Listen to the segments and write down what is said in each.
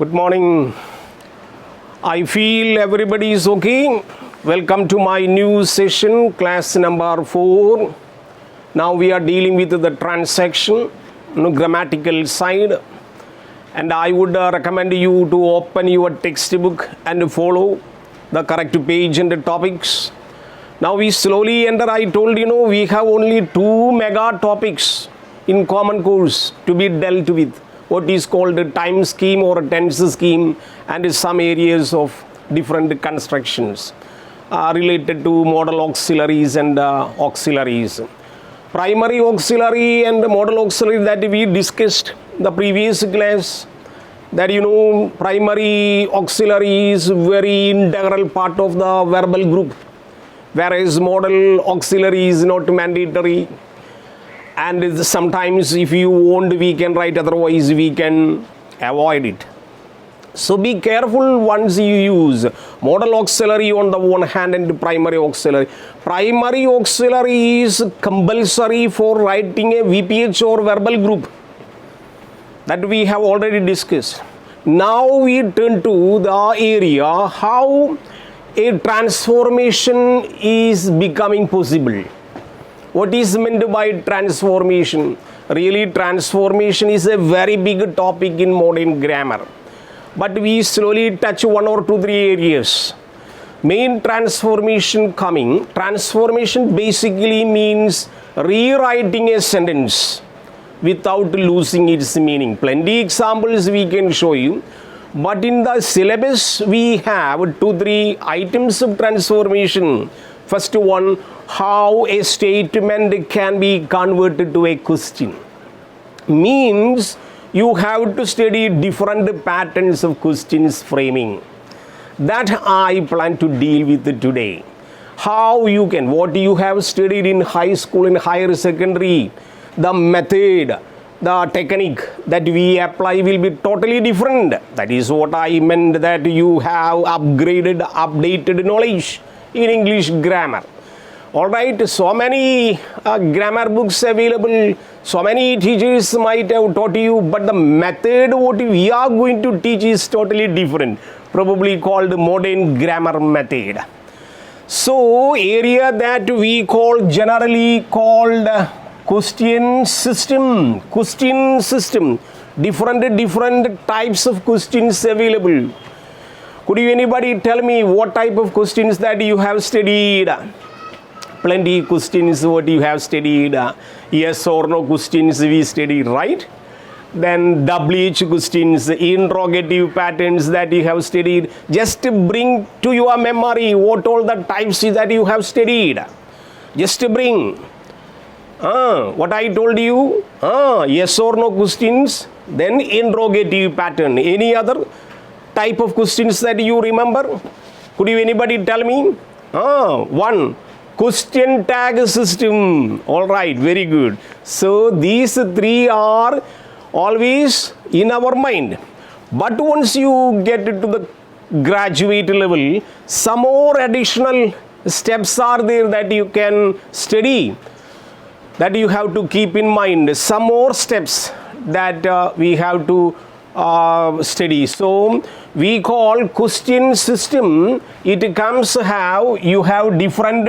Good morning. I feel everybody is okay. Welcome to my new session, class number 4. Now we are dealing with the transaction, grammatical side. And I would recommend you to open your textbook and follow the correct page and the topics. Now we slowly enter. I told we have only 2 mega topics in common course to be dealt with. What is called a time scheme or a tense scheme, and some areas of different constructions related to modal auxiliaries and auxiliaries. Primary auxiliary and modal auxiliary that we discussed the previous class, that primary auxiliary is very integral part of the verbal group, whereas modal auxiliary is not mandatory. And sometimes if you want, we can write, otherwise we can avoid it. So be careful once you use modal auxiliary on the one hand and primary auxiliary. Primary auxiliary is compulsory for writing a VPH or verbal group, that we have already discussed. Now we turn to the area how a transformation is becoming possible. What is meant by transformation? Really, transformation is a very big topic in modern grammar. But we slowly touch 1 or 2, 3 areas. Main transformation coming. Transformation basically means rewriting a sentence without losing its meaning. Plenty examples we can show you. But in the syllabus, we have 2, 3 items of transformation. First one, how a statement can be converted to a question. Means you have to study different patterns of questions framing. That I plan to deal with today. How you can, what you have studied in high school and higher secondary, the method, the technique that we apply will be totally different. That is what I meant, that you have upgraded, updated knowledge in English grammar. Alright, so many grammar books available, so many teachers might have taught you, but the method what we are going to teach is totally different, probably called modern grammar method. So, area that we call generally called question system, different types of questions available. Could you anybody tell me what type of questions that you have studied? Plenty questions what you have studied. Yes or no questions we studied, right? Then WH questions, interrogative patterns that you have studied. Just bring to your memory what all the types that you have studied. Just bring. What I told you? Yes or no questions. Then interrogative pattern. Any other type of questions that you remember? Could you anybody tell me? One, question tag system. All right, very good. So these 3 are always in our mind. But once you get to the graduate level, some more additional steps are there that you can study, that you have to keep in mind. Some more steps that we have to study. So we call question system. It comes you have different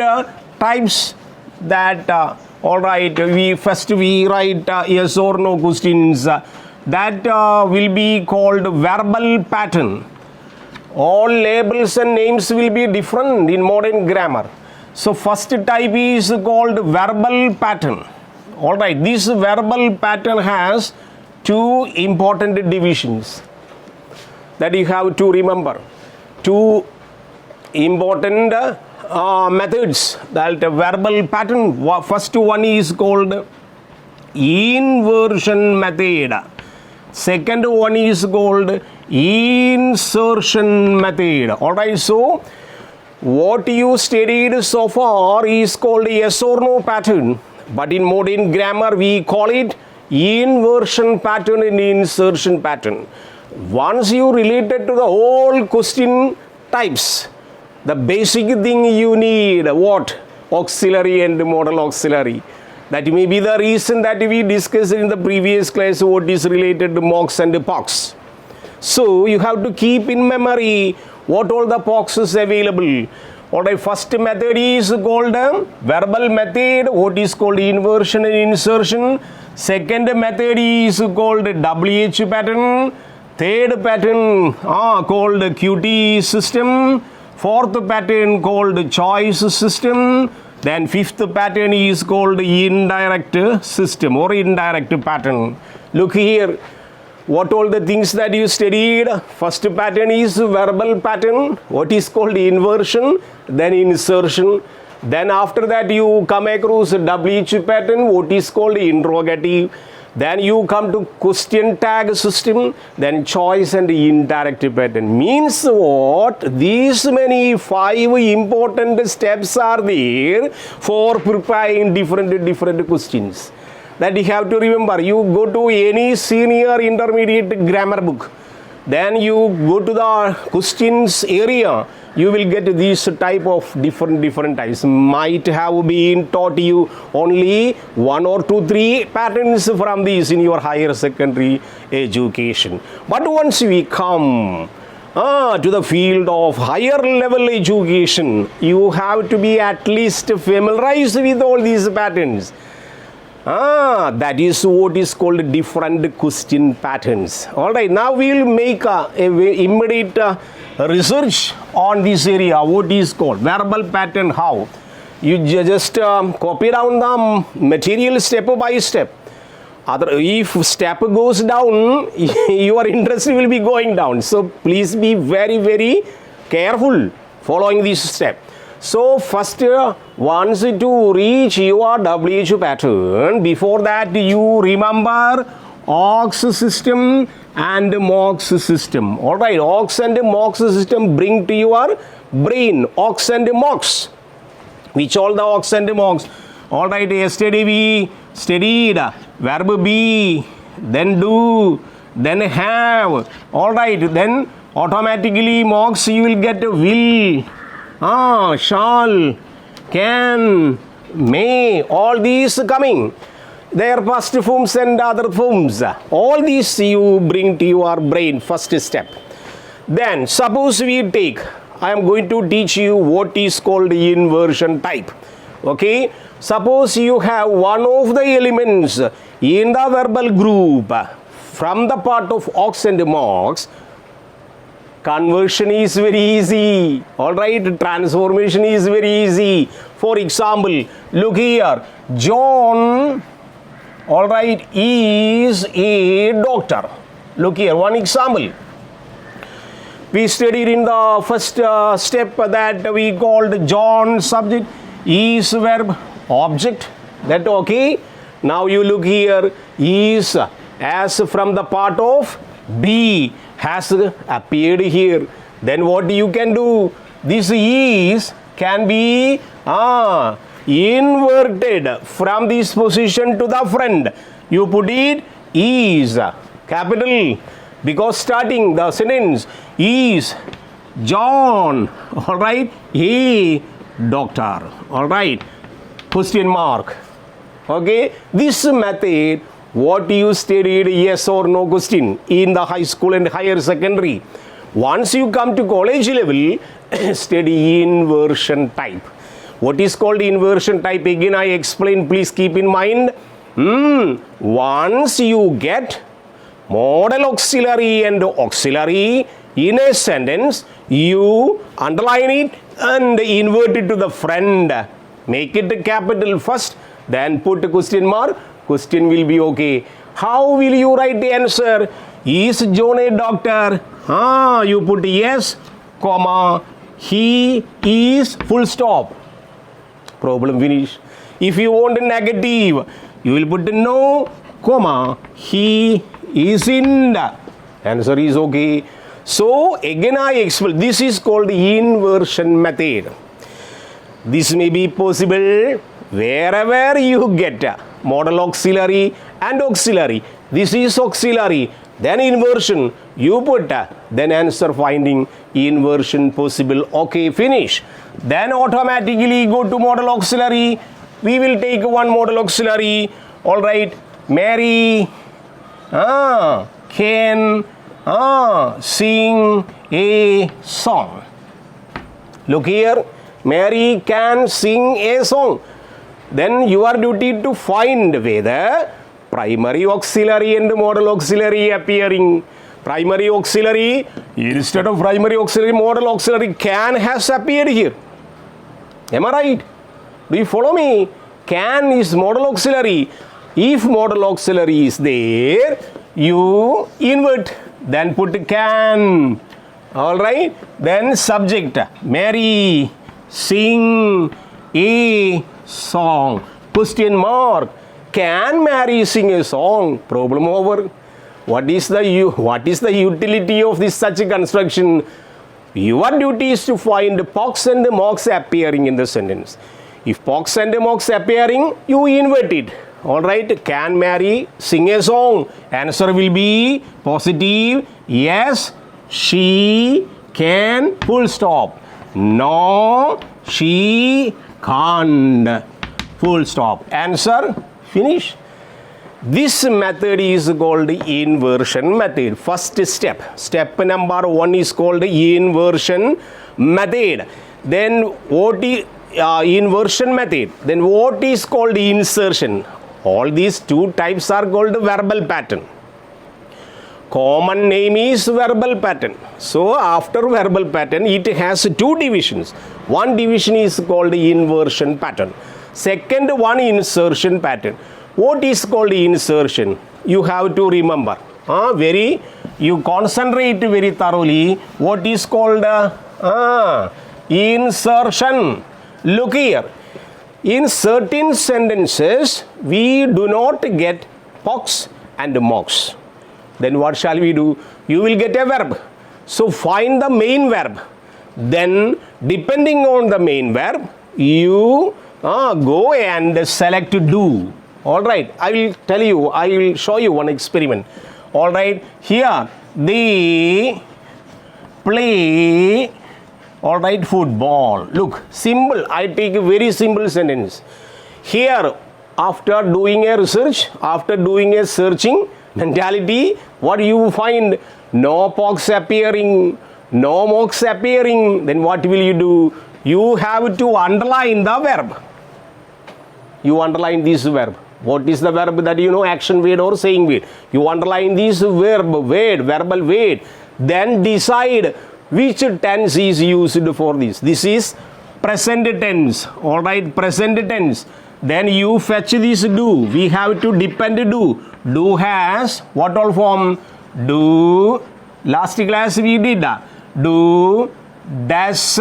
types that alright, we write yes or no questions that will be called verbal pattern. All labels and names will be different in modern grammar. So first type is called verbal pattern. Alright, this verbal pattern has 2 important divisions that you have to remember. 2 important methods that verbal pattern. First one is called inversion method. Second one is called insertion method. Alright, so what you studied so far is called yes or no pattern, but in modern grammar we call it inversion pattern and insertion pattern. Once you related to the whole question types, the basic thing you need, what? Auxiliary and modal auxiliary. That may be the reason that we discussed in the previous class what is related to mox and pox. So you have to keep in memory what all the boxes available. Alright, first method is called verbal method, what is called inversion and insertion. Second method is called WH pattern. Third pattern called QT system. Fourth pattern called choice system. Then fifth pattern is called indirect system or indirect pattern. Look here, what all the things that you studied. First pattern is verbal pattern, what is called inversion, then insertion. Then after that you come across WH pattern, what is called interrogative. Then you come to question tag system, then choice and indirect pattern. Means what? These many 5 important steps are there for preparing different questions. That you have to remember. You go to any senior intermediate grammar book, then you go to the questions area, you will get these type of different types. Might have been taught you only 1 or 2, 3 patterns from these in your higher secondary education. But once we come to the field of higher level education, you have to be at least familiarized with all these patterns. That is what is called different question patterns. Alright, now we will make a immediate research on this area, what is called verbal pattern. How? You just copy down the material step by step. If step goes down, your interest will be going down. So please be very careful following this step. So first, once to reach your WH pattern, before that you remember aux system and MOX system. Alright, aux and MOX system bring to your brain aux and MOX. Which all the aux and MOX? Alright, yesterday we studied verb be, then do, then have. Alright, then automatically MOX you will get will, shall, can, may, all these coming. Their past forms and other forms. All these you bring to your brain, first step. Then suppose we take, I am going to teach you what is called inversion type. Okay, suppose you have one of the elements in the verbal group from the part of aux and MOX. Conversion is very easy. Alright, transformation is very easy. For example, look here, John, alright, is a doctor. Look here, one example. We studied in the first step that we called John subject, is verb, object. That okay? Now you look here, is as from the part of be has appeared here. Then what you can do? This is can be inverted from this position to the front. You put it is capital, because starting the sentence is John, alright, a doctor, alright, question mark. Okay, this method what you studied yes or no question in the high school and higher secondary. Once you come to college level, study inversion type. What is called inversion type? Again I explain, please keep in mind. Once you get modal auxiliary and auxiliary in a sentence, you underline it and invert it to the front. Make it capital first, then put a question mark. Question will be okay. How will you write the answer? Is John a doctor? You put yes, comma, he is, full stop. Problem finish. If you want a negative, you will put no, comma, he isn't. Answer is okay. So again I explain, this is called inversion method. This may be possible wherever you get modal auxiliary and auxiliary. This is auxiliary, then inversion. You put then answer finding, inversion possible. Okay, finish. Then automatically go to modal auxiliary. We will take one modal auxiliary. Alright, Mary can sing a song. Look here, Mary can sing a song. Then your duty to find whether primary auxiliary and modal auxiliary appearing. Primary auxiliary instead of primary auxiliary, modal auxiliary can has appeared here. Am I right? Do you follow me? Can is modal auxiliary. If modal auxiliary is there, you invert, then put can. All right. Then subject, Mary sing a song. Question mark. Can Mary sing a song? Problem over. What is the utility of this such a construction? Your duty is to find pox and mox appearing in the sentence. If pox and mox appearing, you invert it. All right. Can Mary sing a song? Answer will be positive. Yes, she can. Full stop. No, she can't. Full stop. Answer. Finish. This method is called inversion method. First step. Step number 1 is called inversion method. Then what is inversion method? Then what is called insertion? All these two types are called verbal pattern. Common name is verbal pattern. So after verbal pattern, it has two divisions. One division is called inversion pattern. Second one, insertion pattern. What is called insertion? You have to remember. You concentrate very thoroughly. What is called insertion? Look here. In certain sentences, we do not get pox and mox. Then what shall we do? You will get a verb. So find the main verb. Then depending on the main verb, you go and select do. All right. I will show you one experiment. All right. Here they play, all right, football. Look, simple. I take a very simple sentence. Here, after doing a research, after doing a searching mentality, what you find? No pox appearing, no mox appearing. Then what will you do? You have to underline the verb. You underline this verb. What is the verb that you know? Action word or saying word. You underline this verbal word. Then decide which tense is used for this. This is present tense. All right, present tense. Then you fetch this do. We have to depend do. Do has what all form? Do. Last class we did. Do. Does.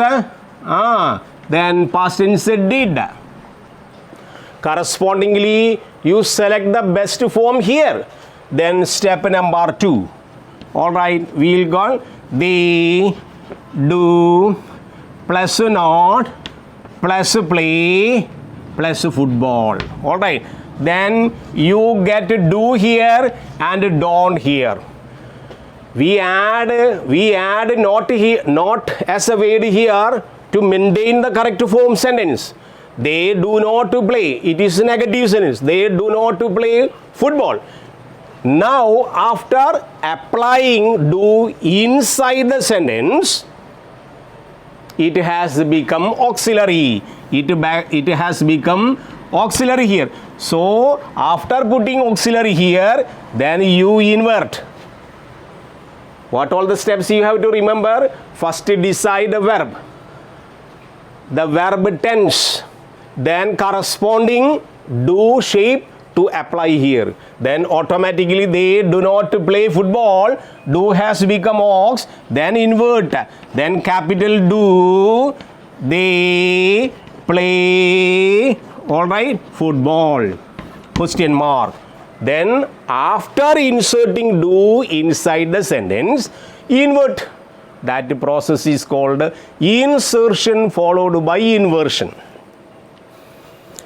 Then past tense did. Correspondingly, you select the best form here. Then step number 2. All right, we'll go. They do plus not plus play plus football. All right. Then you get do here and don't here. We add not here, not as a word here to maintain the correct form sentence. They do not play. It is negative sentence. They do not play football. Now, after applying do inside the sentence, it has become auxiliary. It has become auxiliary here. So, after putting auxiliary here, then you invert. What all the steps you have to remember? First, decide the verb. The verb tense. Then corresponding do shape to apply here. Then automatically they do not play football. Do has become ox. Then invert. Then capital do. They play, all right, football. Question mark. Then after inserting do inside the sentence, invert. That process is called insertion followed by inversion.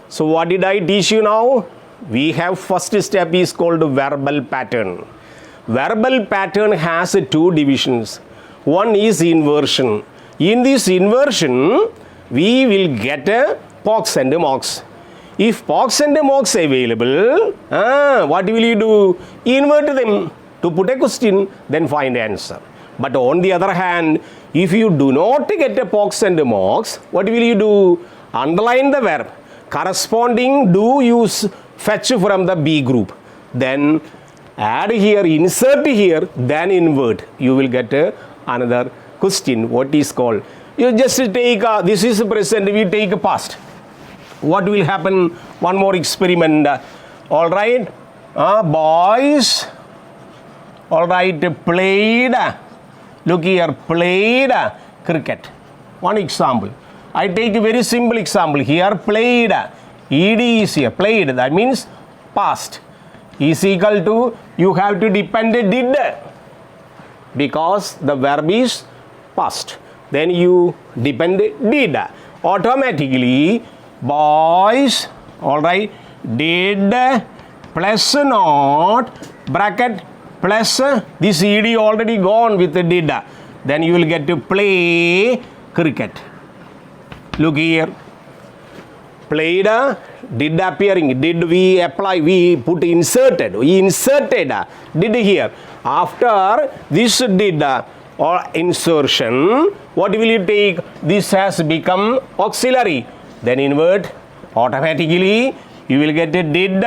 So what did I teach you now? We have first step is called verbal pattern. Verbal pattern has two divisions. One is inversion. In this inversion, we will get a pox and a mox. If pox and a mox available, what will you do? Invert them. to put a question, then find the answer. But on the other hand, if you do not get a POX and MOX, what will you do? Underline the verb. Corresponding do use fetch from the B group. Then add here, insert here, then invert. You will get another question, what is called. You just take, this is present, we take past. What will happen? One more experiment. All right, boys, all right, played, look here, played cricket. One example. I take a very simple example here, played, ed is here, played, that means past, is equal to, you have to depend did, because the verb is past. Then you depend did. Automatically, boys, all right, did plus not, bracket plus, this ed already gone with the did. Then you will get to play cricket. Look here, played, did appearing, did we apply, we put inserted, we inserted, did here. After this did or insertion, what will you take? This has become auxiliary. Then invert, automatically you will get a did,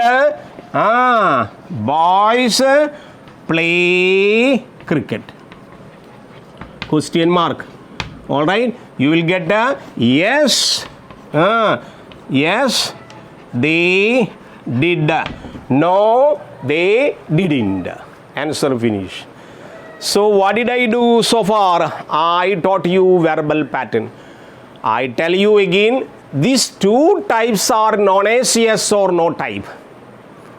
boys play cricket. Question mark. All right, you will get a yes, yes, they did, no, they didn't. Answer finish. So what did I do so far? I taught you verbal pattern. I tell you again, these two types are known as yes or no type.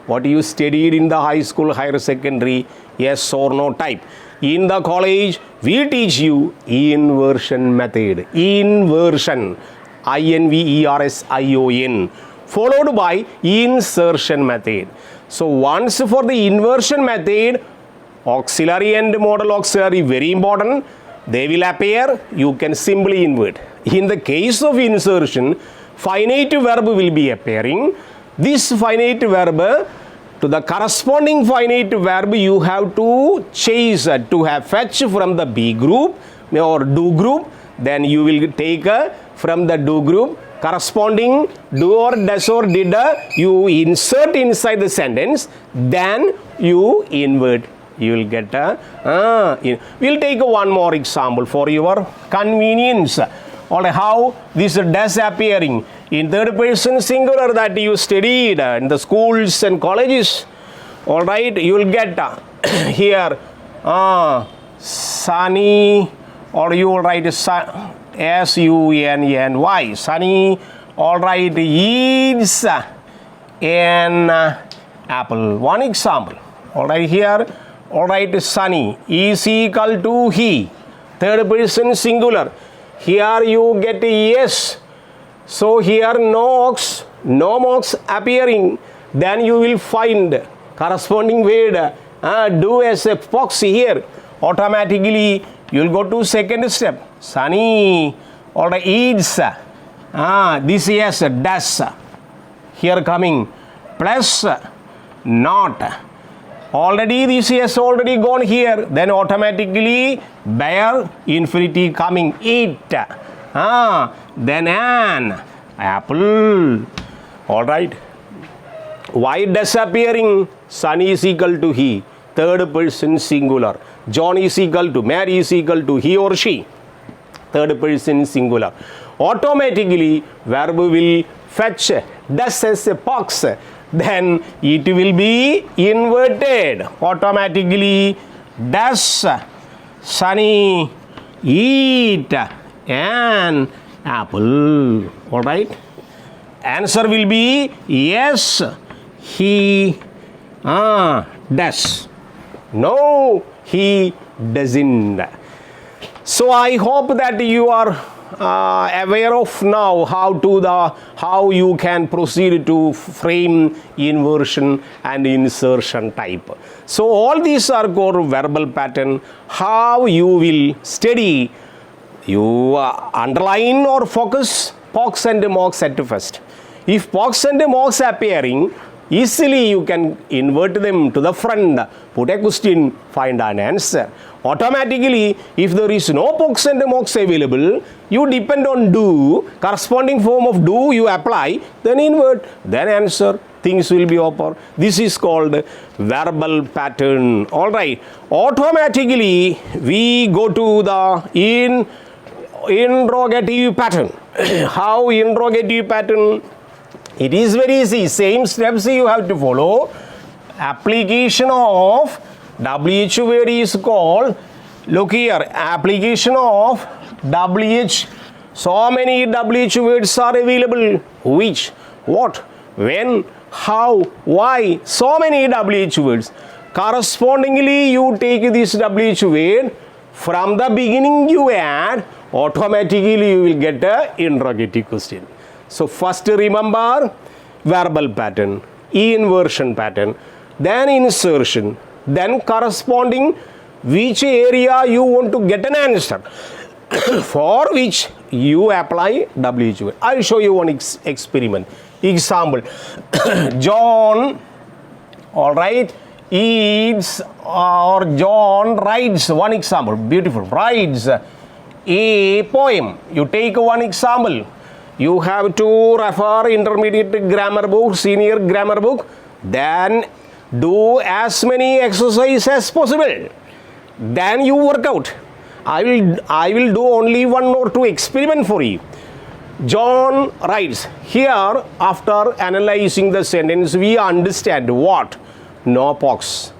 What you studied in the high school, higher secondary, yes or no type. In the college, we teach you inversion method. Inversion, inversion, followed by insertion method. So once for the inversion method, auxiliary and modal auxiliary very important. They will appear, you can simply invert. In the case of insertion, finite verb will be appearing. This finite verb, to the corresponding finite verb, you have to chase, to have fetch from the B group or do group. Then you will take from the do group corresponding do or does or did, you insert inside the sentence, then you invert. You will get we'll take one more example for your convenience. Or how this does appearing in third person singular that you studied in the schools and colleges. All right, you will get here sunny, or you will write sunny, sunny. All right, eats an apple. One example. All right, here. All right, sunny is equal to he, third person singular. Here you get yes. So here no mox appearing. Then you will find corresponding word do as a POX here. Automatically you will go to second step. Sunny, all right, eats. This yes does. Here coming plus not. Already this is already gone here. Then automatically bear infinity coming eat. Then an apple. All right. Why does appearing? Son is equal to he. Third person singular. John is equal to, Mary is equal to he or she. Third person singular. Automatically verb will fetch does as a POX. Then it will be inverted. Automatically does Sunny eat an apple? All right. Answer will be yes, he does. No, he doesn't. So I hope that you are aware of now how you can proceed to frame inversion and insertion type. So all these are called verbal pattern. How you will study, you underline or focus POX and MOX at first. If POX and MOX appearing, Easily you can invert them to the front, put a question, find an answer. Automatically, if there is no POX and MOX available, you depend on do, corresponding form of do you apply, then invert, then answer, things will be over. This is called verbal pattern. Alright, automatically we go to the interrogative pattern. How interrogative pattern? It is very easy, same steps you have to follow. Application of WH word is called, look here, application of WH. So many WH words are available. Which, what, when, how, why, so many WH words. Correspondingly, you take this WH word, from the beginning you add, automatically you will get a interrogative question. So first remember verbal pattern, inversion pattern, then insertion, then corresponding which area you want to get an answer for which you apply WH word. I will show you one experiment. Example, John, alright, eats or John writes, one example, beautiful, writes a poem. You take one example. You have to refer intermediate grammar book, senior grammar book, then do as many exercises as possible. Then you work out. I will do only one or two experiment for you. John writes. Here, after analyzing the sentence, we understand what? No POX,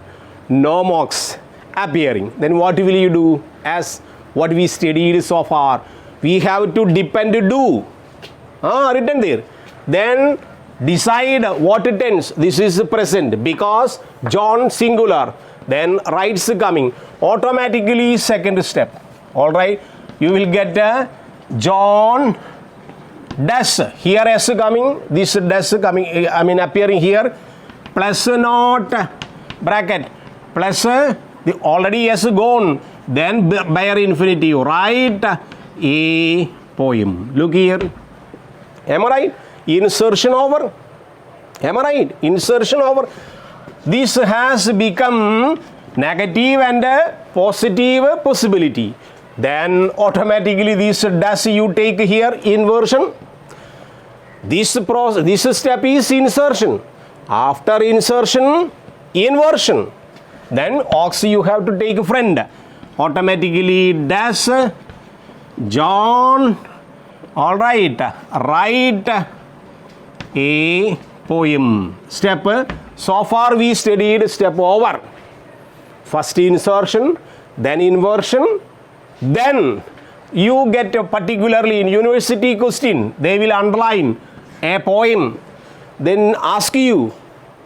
no MOX appearing. Then what will you do? As what we studied so far, we have to depend do. Written there. Then decide what tense. This is present because John singular. Then writes coming. Automatically second step. Alright. You will get John does. Here S coming. This does coming. Appearing here. Plus not bracket. Plus the already S gone. Then bare infinitive. Write a poem. Look here. Am I right? Insertion over. Am I right? Insertion over. This has become negative and positive possibility. Then automatically this does you take here inversion. This step is insertion. After insertion, inversion. Then ox you have to take friend. Automatically does John, all right, write a poem. Step. So far we studied step over. First insertion, then inversion, then you get particularly in university question, they will underline a poem, then ask you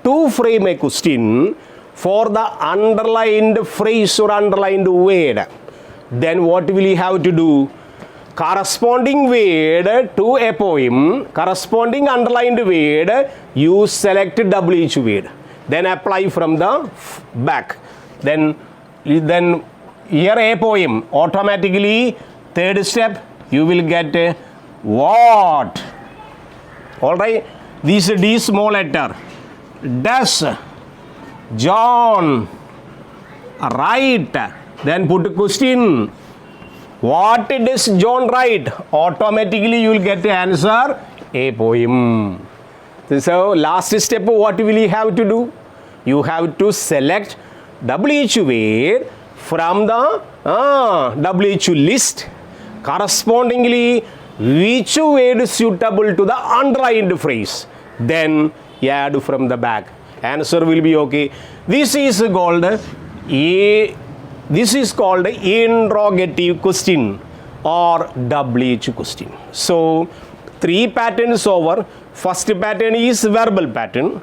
to frame a question for the underlined phrase or underlined word. Then what will you have to do? Corresponding word to a poem, corresponding underlined word, you select WH word. Then apply from the back. Then here a poem. Automatically, third step, you will get what? Alright, this D small letter. Does John write? Then put question. What does John write? Automatically you will get the answer, a poem. So last step, what will you have to do? You have to select WH word from the WH list. Correspondingly, which word is suitable to the underlined phrase? Then add from the back. Answer will be okay. This is called interrogative question or WH question. So, three patterns over. First pattern is verbal pattern.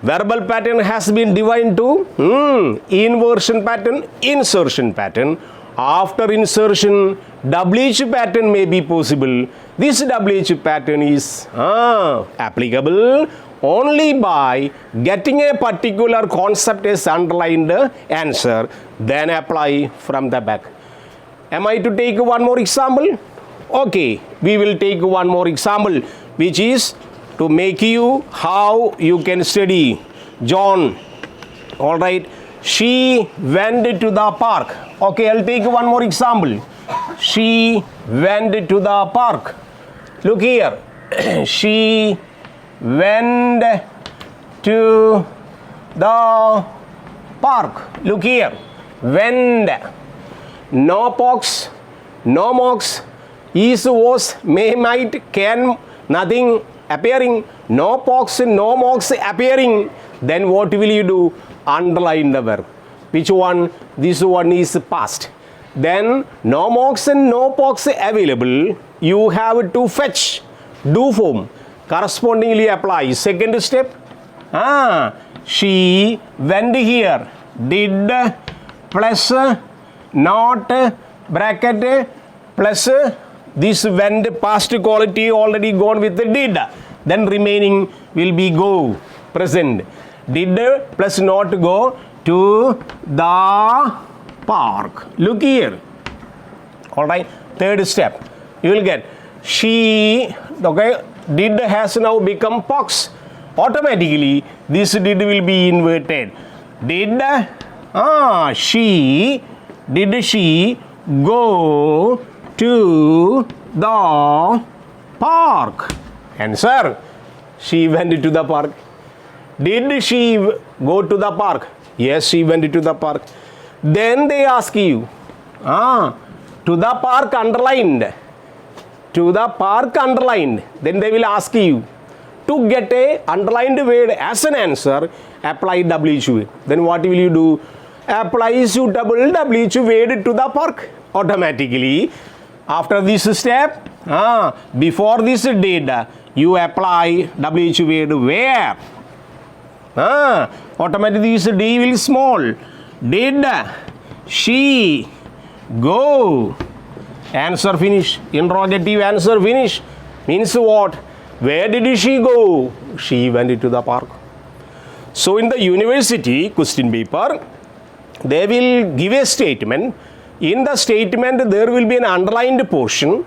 Verbal pattern has been divided to inversion pattern, insertion pattern. After insertion, WH pattern may be possible. This WH pattern is applicable only by getting a particular concept as underlined answer, then apply from the back. Am I to take one more example? Okay, we will take one more example, which is to make you how you can study. John, all right, she went to the park. Okay, I'll take one more example. She went to the park. Look here. She went to the park. Look here. Went. No pox, no mox, is, was, may, might, can, nothing appearing. No pox, no mox appearing. Then what will you do? Underline the verb. Which one? This one is past. Then no mox and no pox available. You have to fetch. Do form. Correspondingly apply. Second step. She went here. Did plus not bracket plus this went past quality already gone with the did. Then remaining will be go. Present. Did plus not go to the park. Look here. Alright. Third step. You will get she, okay, did has now become pox. Automatically this did will be inverted. Did she go to the park? Answer. She went to the park. Did she go to the park? Yes, she went to the park. Then they ask you, to the park underlined. To the park underlined. Then they will ask you to get a underlined word as an answer, apply WH. Then what will you do? Apply suitable WH word to the park. Automatically, after this step, before this did, you apply WH word where? Automatically this D will small. Did she go? Answer finish. Interrogative answer finish. Means what? Where did she go? She went to the park. So in the university question paper, they will give a statement. In the statement, there will be an underlined portion.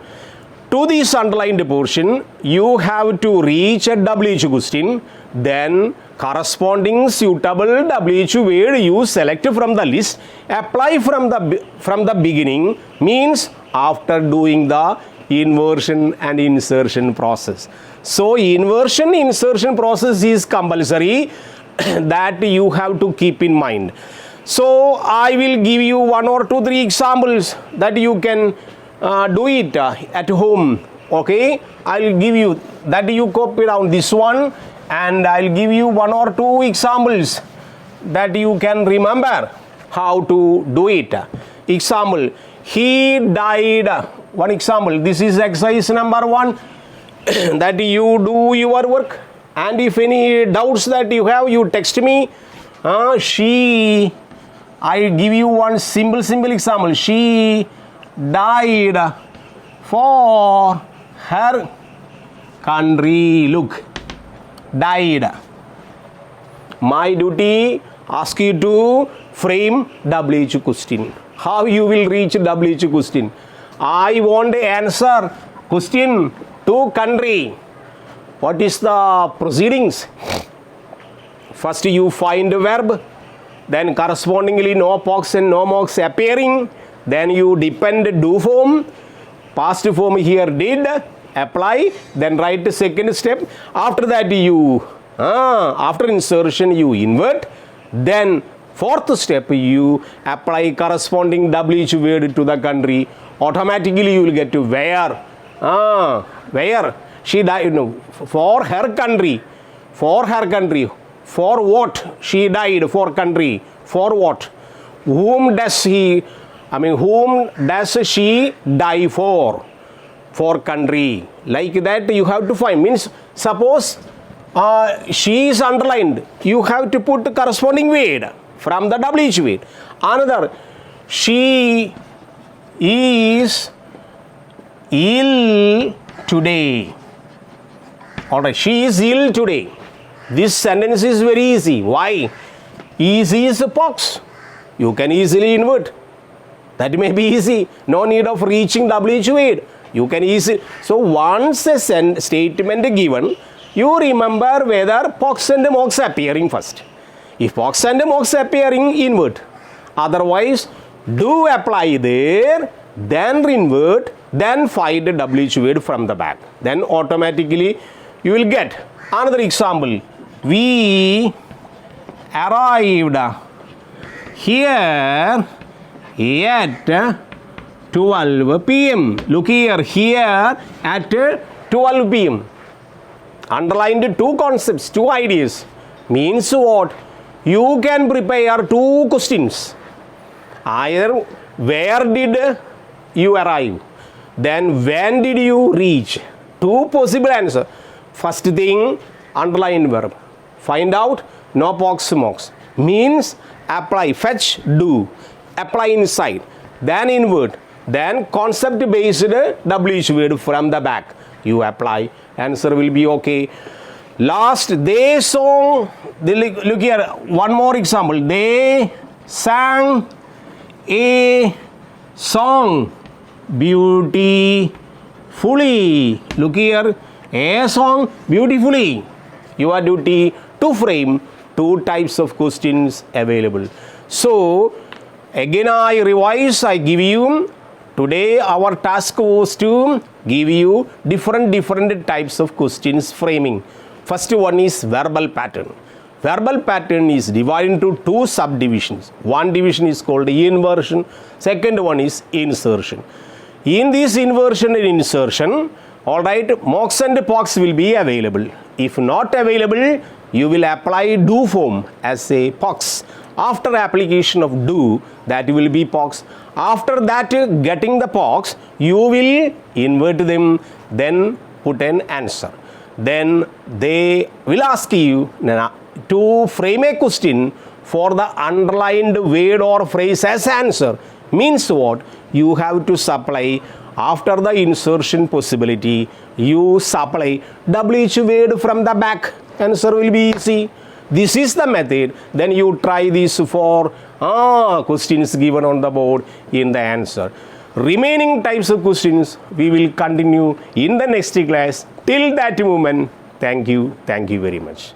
To this underlined portion, you have to reach a WH question. Then corresponding suitable WH word you select from the list, apply from the beginning, means after doing the inversion and insertion process. So inversion insertion process is compulsory that you have to keep in mind. So I will give you 1 or 2, 3 examples that you can do it at home. Okay, I'll give you that you copy down this one, and I'll give you 1 or 2 examples that you can remember how to do it. Example, he died. One example, this is exercise number 1 that you do your work, and if any doubts that you have, you text me. I give you one simple example. She died for her country. Look, died. My duty ask you to frame WH question. How you will reach WH question? I want the answer question to country. What is the proceedings? First you find the verb, then correspondingly no pox and no mox appearing, then you depend do form, past form here did, apply, then write the second step. After that you, after insertion you invert, then fourth step you apply corresponding WH word to the country. Automatically you will get to where. Where she died, no, for her country. For her country. For what she died? For country. For what? Whom does she die for? For country. Like that you have to find. Means suppose she is underlined. You have to put the corresponding word from the WH word. Another, she is ill today. Alright, she is ill today. This sentence is very easy. Why? Easy is a pox. You can easily invert. That may be easy. No need of reaching WH word. You can easily. So once a statement given, you remember whether POX and MOX appearing first. If POX and MOX appearing, invert. Otherwise, do apply there, then invert, then find the WH word from the back. Then automatically you will get another example. We arrived here at 12 p.m. Look here at 12 p.m. Underlined two concepts, two ideas. Means what? You can prepare two questions. Either where did you arrive? Then when did you reach? Two possible answers. First thing, underline verb. Find out, no POX, MOX. Means apply, fetch, do. Apply inside. Then invert. Then concept based WH word from the back. You apply. Answer will be okay. Last, they song. Look here, one more example. They sang a song beautifully. Look here, a song beautifully. Your duty to frame two types of questions available. So, again I revise, I give you, today our task was to give you different types of questions framing. First one is verbal pattern. Verbal pattern is divided into two subdivisions. One division is called inversion, second one is insertion. In this inversion and insertion, alright, MOX and POX will be available. If not available, you will apply do form as a POX. After application of do, that will be POX. After that, getting the POX, you will invert them, then put an answer. Then they will ask you to frame a question for the underlined word or phrase as answer. Means what? You have to supply, after the insertion possibility, you supply WH word from the back. Answer will be easy. This is the method. Then you try this for questions given on the board in the answer. Remaining types of questions we will continue in the next class. Till that moment, thank you very much.